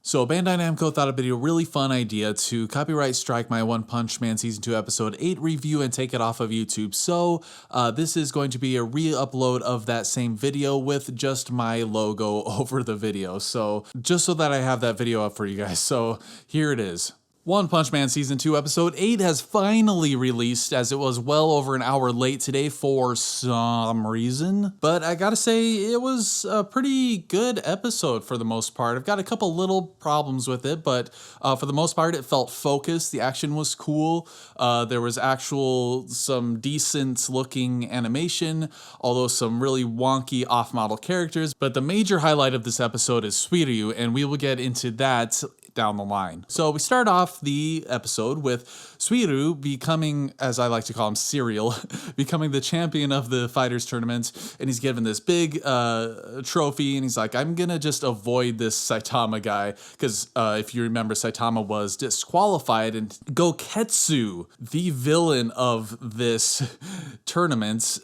So Bandai Namco thought it'd be a really fun idea to copyright strike my One Punch Man Season 2 Episode 8 review and take it off of YouTube. So this is going to be a re-upload of that same video with just my logo over the video. So just so that I have that video up for you guys. So here it is. One Punch Man Season 2 Episode 8 has finally released, as it was well over an hour late today for some reason. But I gotta say, it was a pretty good episode for the most part. I've got a couple little problems with it, but for the most part, it felt focused. The action was cool. There was some decent looking animation, although some really wonky off-model characters. But the major highlight of this episode is Suiryu, and we will get into that down the line. So we start off the episode with Suiryu becoming, as I like to call him, Serial, becoming the champion of the fighters tournament, and he's given this big trophy, and he's like, I'm gonna just avoid this Saitama guy, because if you remember, Saitama was disqualified, and Goketsu, the villain of this tournament,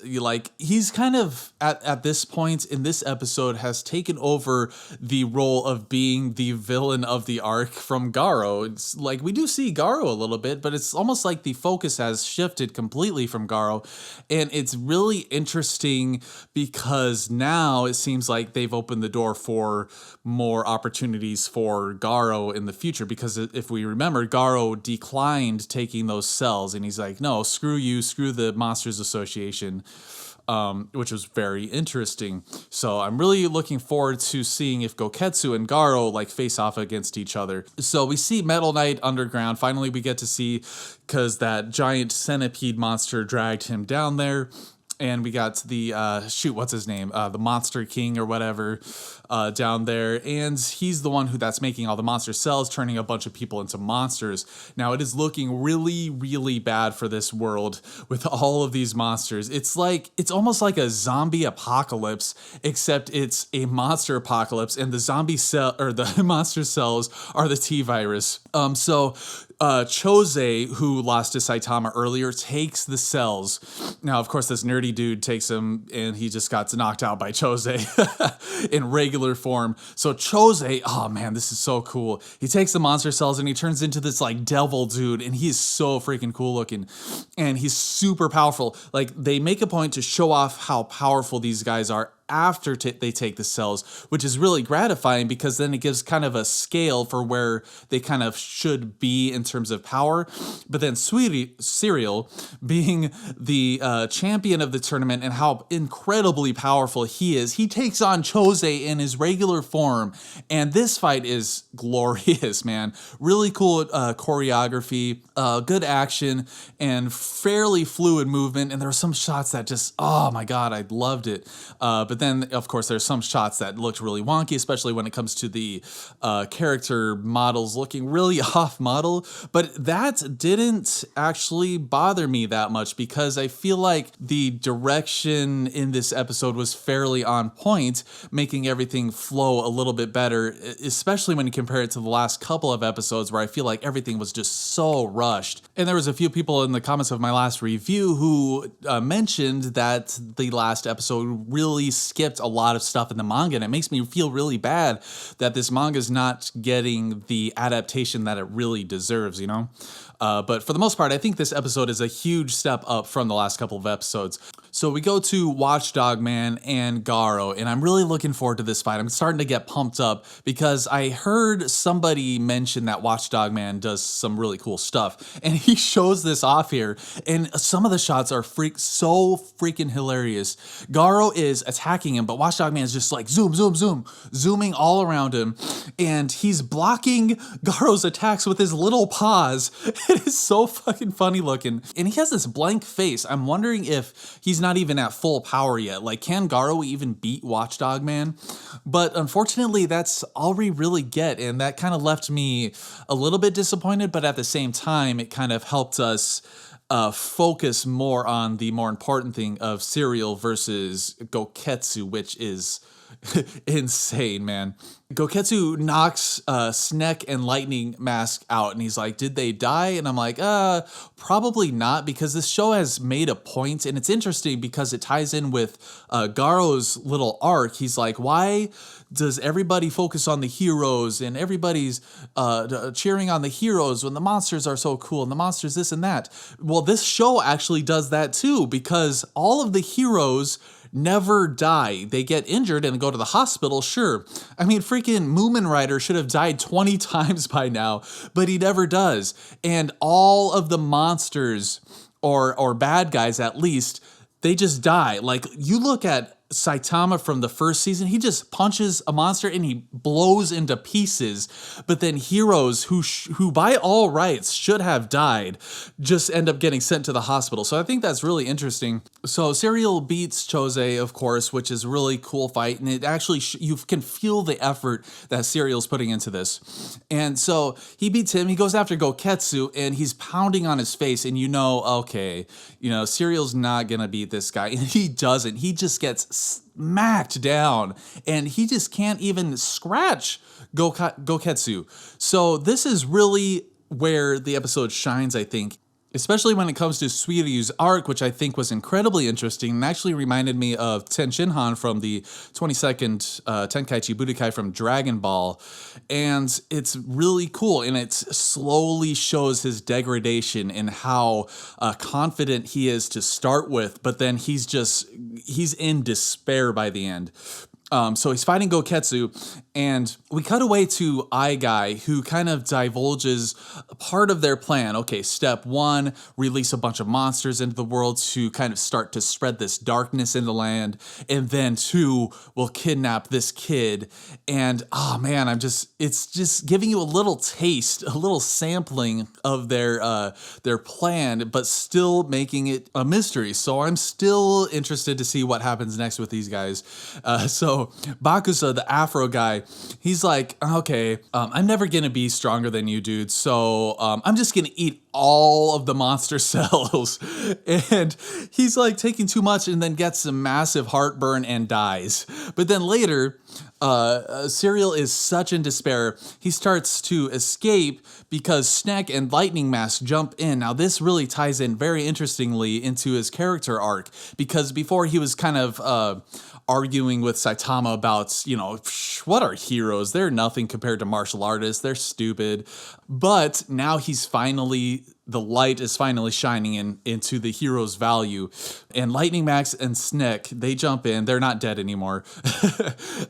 he's kind of, at this point in this episode, has taken over the role of being the villain of the arc from Garo. It's like we do see Garo a little bit, but it's almost like the focus has shifted completely from Garo, and it's really interesting because now it seems like they've opened the door for more opportunities for Garo in the future, because if we remember, Garo declined taking those cells, and he's like, no, screw you, screw the Monsters Association. Which was very interesting. So I'm really looking forward to seeing if Goketsu and Garo face off against each other. So we see Metal Knight underground. Finally, we get to see, because that giant centipede monster dragged him down there. And we got the, what's his name? The Monster King or whatever down there. And he's the one that's making all the monster cells, turning a bunch of people into monsters. Now, it is looking really, really bad for this world with all of these monsters. It's almost like a zombie apocalypse, except it's a monster apocalypse, and the the monster cells are the T-virus. Chose, who lost to Saitama earlier, takes the cells. Now, of course, this nerdy dude takes him, and he just got knocked out by Chose in regular form. So Chose, oh man, this is so cool. He takes the monster cells, and he turns into this devil dude, and he's so freaking cool looking. And he's super powerful. They make a point to show off how powerful these guys are after they take the cells, which is really gratifying, because then it gives kind of a scale for where they kind of should be in terms of power. But then Serial, being the champion of the tournament and how incredibly powerful he is, he takes on Chose in his regular form, and this fight is glorious, man. Really cool choreography, good action, and fairly fluid movement, and there were some shots that just, oh my god, I loved it. But then, of course, there's some shots that looked really wonky, especially when it comes to the character models looking really off-model. But that didn't actually bother me that much, because I feel like the direction in this episode was fairly on point, making everything flow a little bit better, especially when you compare it to the last couple of episodes where I feel like everything was just so rushed. And there was a few people in the comments of my last review who mentioned that the last episode really skipped a lot of stuff in the manga, and it makes me feel really bad that this manga is not getting the adaptation that it really deserves, But for the most part, I think this episode is a huge step up from the last couple of episodes. So we go to Watchdog Man and Garo, and I'm really looking forward to this fight. I'm starting to get pumped up because I heard somebody mention that Watchdog Man does some really cool stuff, and he shows this off here, and some of the shots are so freaking hilarious. Garo is attacking him, but Watchdog Man is just zooming all around him, and he's blocking Garo's attacks with his little paws. It is so fucking funny looking. And he has this blank face. I'm wondering if he's not even at full power yet. Can Garo even beat Watchdog Man? But unfortunately, that's all we really get. And that kind of left me a little bit disappointed. But at the same time, it kind of helped us focus more on the more important thing of Serial versus Goketsu, which is insane, man. Goketsu knocks Snek and Lightning Mask out, and he's like, did they die? And I'm like, probably not, because this show has made a point, and it's interesting because it ties in with Garo's little arc. He's like, why does everybody focus on the heroes, and everybody's cheering on the heroes when the monsters are so cool, and the monsters this and that? Well, this show actually does that too, because all of the heroes never die. They get injured and go to the hospital, sure. I mean, freaking Moomin Rider should have died 20 times by now, but he never does. And all of the monsters, or bad guys at least, they just die. Like, you look at Saitama from the first season, he just punches a monster and he blows into pieces. But then heroes who by all rights should have died just end up getting sent to the hospital. So I think that's really interesting. So Suiryu beats Chose, of course, which is a really cool fight. And it actually, you can feel the effort that Suiryu's putting into this. And so he beats him, he goes after Goketsu, and he's pounding on his face. And okay, Suiryu's not going to beat this guy. And he doesn't. He just gets smacked down, and he just can't even scratch Goketsu. So this is really where the episode shines, I think, especially when it comes to Suiryu's arc, which I think was incredibly interesting and actually reminded me of Ten Shinhan from the 22nd Tenkaichi Budokai from Dragon Ball. And it's really cool, and it slowly shows his degradation and how confident he is to start with, but then he's in despair by the end. So he's fighting Goketsu, and we cut away to Guy, who kind of divulges part of their plan. Okay, step one, release a bunch of monsters into the world to kind of start to spread this darkness in the land. And then two, we'll kidnap this kid. And it's just giving you a little taste, a little sampling of their plan, but still making it a mystery. So I'm still interested to see what happens next with these guys. So Bakusa, the Afro guy, he's like, okay, I'm never going to be stronger than you, dude. So I'm just going to eat all of the monster cells. And he's like taking too much and then gets some massive heartburn and dies. But then later, Suiryu is such in despair, he starts to escape because Snek and Lightning Mask jump in. Now, this really ties in very interestingly into his character arc, because before he was kind of arguing with Saitama about, what are heroes? They're nothing compared to martial artists. They're stupid. But now the light is finally shining into the hero's value. And Lightning Max and Snek, they jump in. They're not dead anymore.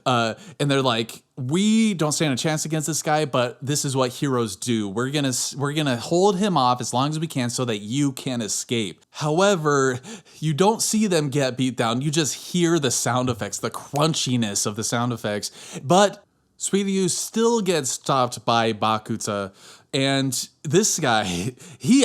And they're like, we don't stand a chance against this guy, but this is what heroes do. We're gonna hold him off as long as we can so that you can escape. However, you don't see them get beat down. You just hear the sound effects, the crunchiness of the sound effects. But Suiryu still gets stopped by Bakuta. And this guy,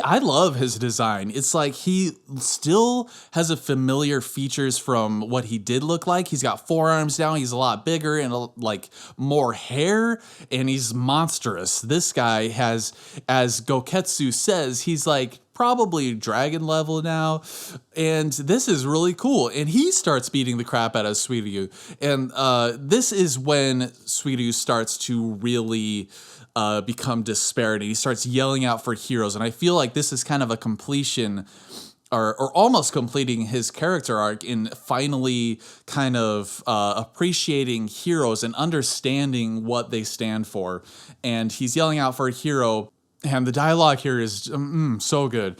I love his design. It's like he still has a familiar features from what he did look like. He's got forearms down. He's a lot bigger and like more hair, and he's monstrous. This guy has, as Goketsu says, he's like probably dragon level now. And this is really cool. And he starts beating the crap out of Suiryu. And this is when Suiryu starts to really become despaired. He starts yelling out for heroes. And I feel like this is kind of a completion or almost completing his character arc in finally kind of appreciating heroes and understanding what they stand for. And he's yelling out for a hero. And the dialogue here is so good.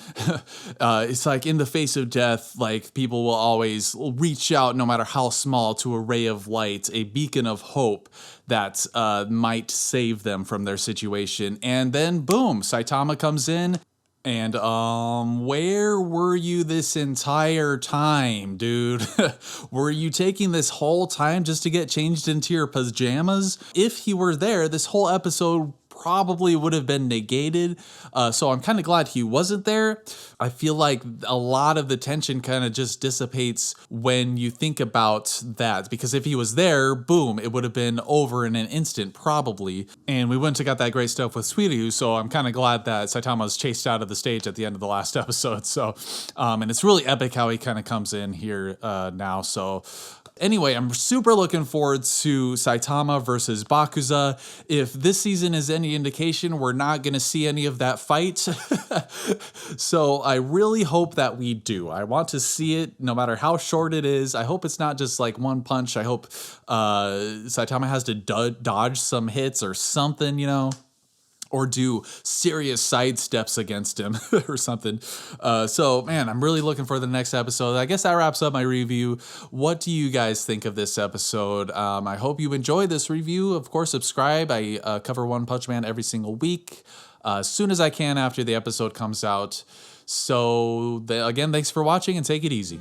It's like, in the face of death, like, people will always reach out, no matter how small, to a ray of light, a beacon of hope that might save them from their situation. And then, boom, Saitama comes in. And where were you this entire time, dude? Were you taking this whole time just to get changed into your pajamas? If he were there, this whole episode probably would have been negated. So I'm kind of glad he wasn't there. I feel like a lot of the tension kind of just dissipates when you think about that, because if he was there, boom, it would have been over in an instant probably. And we wouldn't have got that great stuff with Suiryu. So I'm kind of glad that Saitama was chased out of the stage at the end of the last episode. So, and it's really epic how he kind of comes in here now. So Anyway, I'm super looking forward to Saitama versus Bakuza. If this season is any indication, we're not going to see any of that fight. So I really hope that we do. I want to see it no matter how short it is. I hope it's not just like one punch. I hope Saitama has to dodge some hits or something, you know, or do serious side steps against him or something. So, man, I'm really looking for the next episode. I guess that wraps up my review. What do you guys think of this episode? I hope you enjoyed this review. Of course, subscribe. I cover One Punch Man every single week, as soon as I can after the episode comes out. So, again, thanks for watching and take it easy.